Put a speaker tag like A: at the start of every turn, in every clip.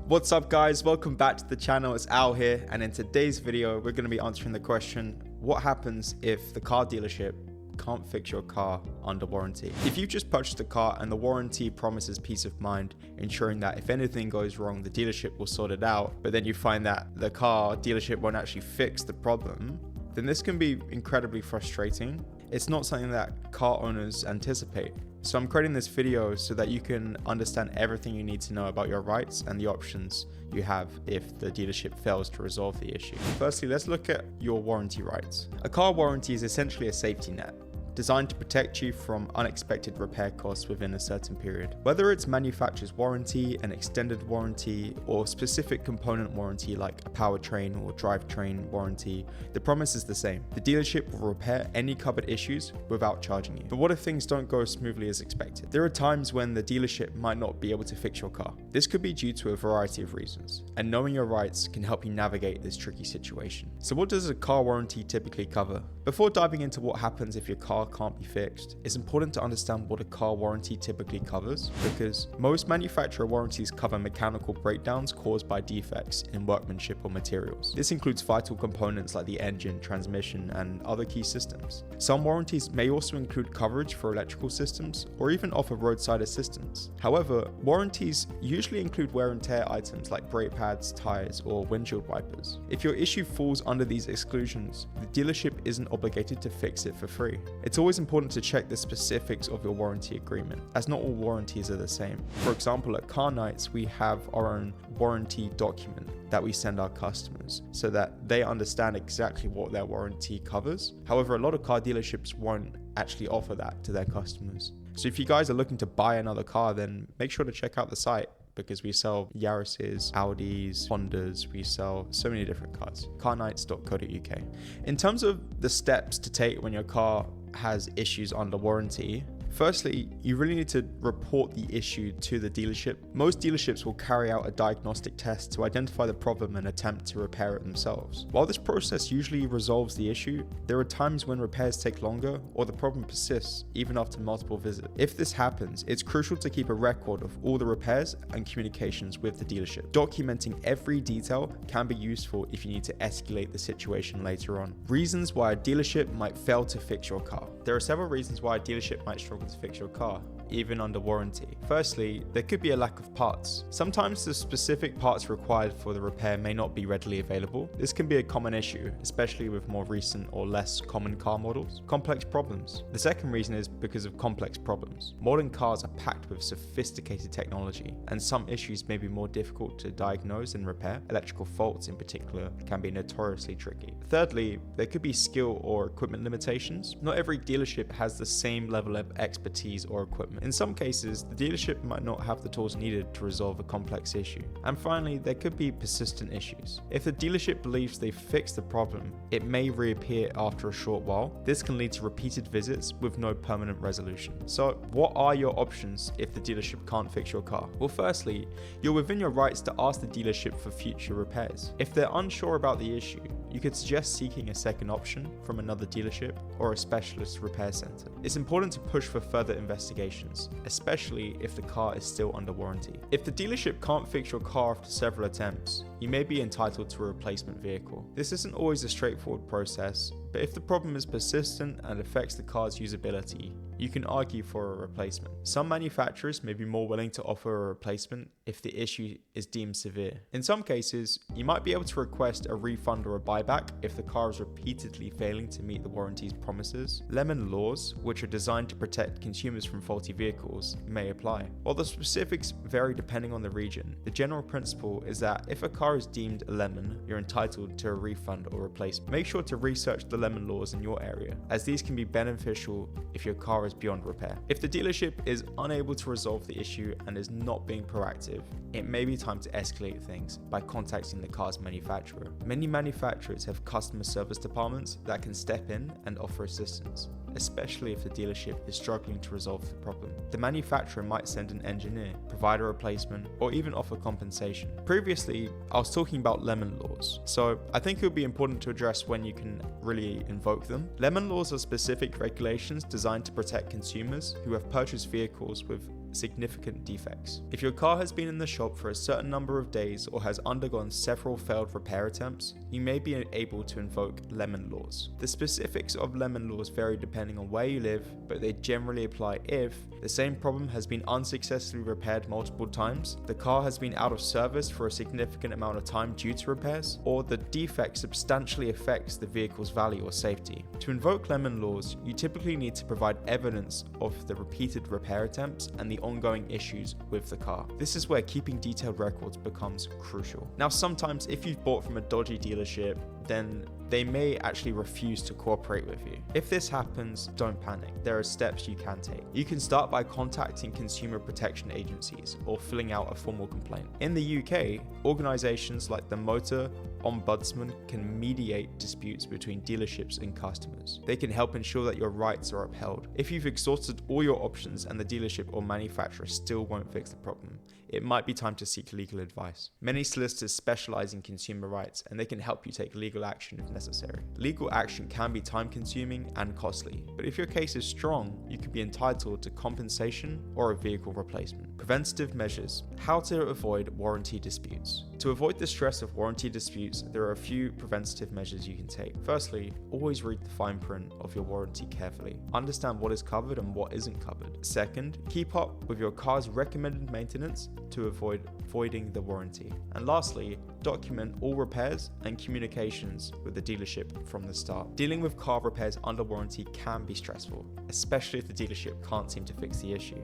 A: What's up guys, welcome back to the channel. It's Al here, and in today's video we're going to be answering the question, what happens if the car dealership can't fix your car under warranty? If you've just purchased a car and the warranty promises peace of mind, ensuring that if anything goes wrong the dealership will sort it out, but then you find that the car dealership won't actually fix the problem, then this can be incredibly frustrating. It's not something that car owners anticipate. So I'm creating this video so that you can understand everything you need to know about your rights and the options you have if the dealership fails to resolve the issue. Firstly, let's look at your warranty rights. A car warranty is essentially a safety net designed to protect you from unexpected repair costs within a certain period. Whether it's manufacturer's warranty, an extended warranty, or specific component warranty like a powertrain or drivetrain warranty, the promise is the same. The dealership will repair any covered issues without charging you. But what if things don't go smoothly as expected? There are times when the dealership might not be able to fix your car. This could be due to a variety of reasons, and knowing your rights can help you navigate this tricky situation. So what does a car warranty typically cover? Before diving into what happens if your car can't be fixed, it's important to understand what a car warranty typically covers, because most manufacturer warranties cover mechanical breakdowns caused by defects in workmanship or materials. This includes vital components like the engine, transmission, and other key systems. Some warranties may also include coverage for electrical systems or even offer roadside assistance. However, warranties usually include wear and tear items like brake pads, tires, or windshield wipers. If your issue falls under these exclusions, the dealership isn't obligated to fix it for free. It's always important to check the specifics of your warranty agreement, as not all warranties are the same. For example, at Car Nights, we have our own warranty document that we send our customers so that they understand exactly what their warranty covers. However, a lot of car dealerships won't actually offer that to their customers. So if you guys are looking to buy another car, then make sure to check out the site, because we sell Yaris's, Audis, Hondas, we sell so many different cars. carnights.co.uk. In terms of the steps to take when your car has issues under warranty, firstly, you really need to report the issue to the dealership. Most dealerships will carry out a diagnostic test to identify the problem and attempt to repair it themselves. While this process usually resolves the issue, there are times when repairs take longer or the problem persists even after multiple visits. If this happens, it's crucial to keep a record of all the repairs and communications with the dealership. Documenting every detail can be useful if you need to escalate the situation later on. Reasons why a dealership might fail to fix your car. There are several reasons why a dealership might struggle to fix your car, even under warranty. Firstly, there could be a lack of parts. Sometimes the specific parts required for the repair may not be readily available. This can be a common issue, especially with more recent or less common car models. Complex problems. The second reason is because of complex problems. Modern cars are packed with sophisticated technology, and some issues may be more difficult to diagnose and repair. Electrical faults in particular can be notoriously tricky. Thirdly, there could be skill or equipment limitations. Not every dealership has the same level of expertise or equipment. In some cases, the dealership might not have the tools needed to resolve a complex issue. And finally, there could be persistent issues. If the dealership believes they've fixed the problem, it may reappear after a short while. This can lead to repeated visits with no permanent resolution. So what are your options if the dealership can't fix your car? Well, firstly, you're within your rights to ask the dealership for future repairs. If they're unsure about the issue, you could suggest seeking a second option from another dealership or a specialist repair center. It's important to push for further investigations, especially if the car is still under warranty. If the dealership can't fix your car after several attempts, you may be entitled to a replacement vehicle. This isn't always a straightforward process, but if the problem is persistent and affects the car's usability, you can argue for a replacement. Some manufacturers may be more willing to offer a replacement if the issue is deemed severe. In some cases, you might be able to request a refund or a buyback if the car is repeatedly failing to meet the warranty's promises. Lemon laws, which are designed to protect consumers from faulty vehicles, may apply. While the specifics vary depending on the region, the general principle is that if a car is deemed a lemon, you're entitled to a refund or replacement. Make sure to research the lemon laws in your area, as these can be beneficial if your car is beyond repair. If the dealership is unable to resolve the issue and is not being proactive, it may be time to escalate things by contacting the car's manufacturer. Many manufacturers have customer service departments that can step in and offer assistance, especially if the dealership is struggling to resolve the problem. The manufacturer might send an engineer, provide a replacement, or even offer compensation. Previously, I was talking about lemon laws, so I think it would be important to address when you can really invoke them. Lemon laws are specific regulations designed to protect consumers who have purchased vehicles with significant defects. If your car has been in the shop for a certain number of days or has undergone several failed repair attempts, you may be able to invoke lemon laws. The specifics of lemon laws vary depending on where you live, but they generally apply if the same problem has been unsuccessfully repaired multiple times, the car has been out of service for a significant amount of time due to repairs, or the defect substantially affects the vehicle's value or safety. To invoke lemon laws, you typically need to provide evidence of the repeated repair attempts and the ongoing issues with the car. This is where keeping detailed records becomes crucial. Now, sometimes if you've bought from a dodgy dealership, then they may actually refuse to cooperate with you. If this happens, don't panic. There are steps you can take. You can start by contacting consumer protection agencies or filling out a formal complaint. In the UK, organizations like the Motor Ombudsman can mediate disputes between dealerships and customers. They can help ensure that your rights are upheld. If you've exhausted all your options and the dealership or manufacturer still won't fix the problem, it might be time to seek legal advice. Many solicitors specialize in consumer rights, and they can help you take legal action if necessary. Legal action can be time-consuming and costly, but if your case is strong, you could be entitled to compensation or a vehicle replacement. Preventative measures. How to avoid warranty disputes. To avoid the stress of warranty disputes, there are a few preventative measures you can take. Firstly, always read the fine print of your warranty carefully. Understand what is covered and what isn't covered. Second, keep up with your car's recommended maintenance to avoid voiding the warranty. And lastly, document all repairs and communications with the dealership from the start. Dealing with car repairs under warranty can be stressful, especially if the dealership can't seem to fix the issue.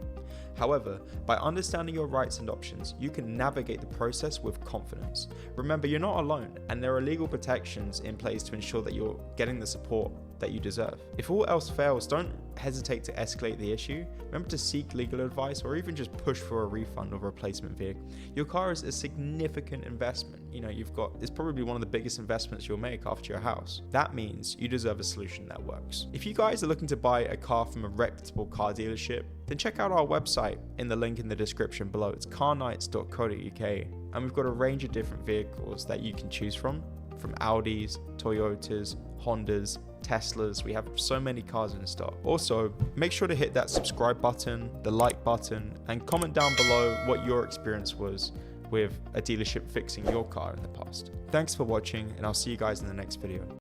A: However, by understanding your rights and options, you can navigate the process with confidence. Remember, you're not alone, and there are legal protections in place to ensure that you're getting the support that you deserve. If all else fails, don't hesitate to escalate the issue. Remember to seek legal advice or even just push for a refund or replacement vehicle. Your car is a significant investment. It's probably one of the biggest investments you'll make after your house. That means you deserve a solution that works. If you guys are looking to buy a car from a reputable car dealership, then check out our website in the link in the description below. It's carnights.co.uk, and we've got a range of different vehicles that you can choose from Audis, Toyotas, Hondas, Teslas. We have so many cars in stock. Also, make sure to hit that subscribe button, the like button, and comment down below what your experience was with a dealership fixing your car in the past. Thanks for watching, and I'll see you guys in the next video.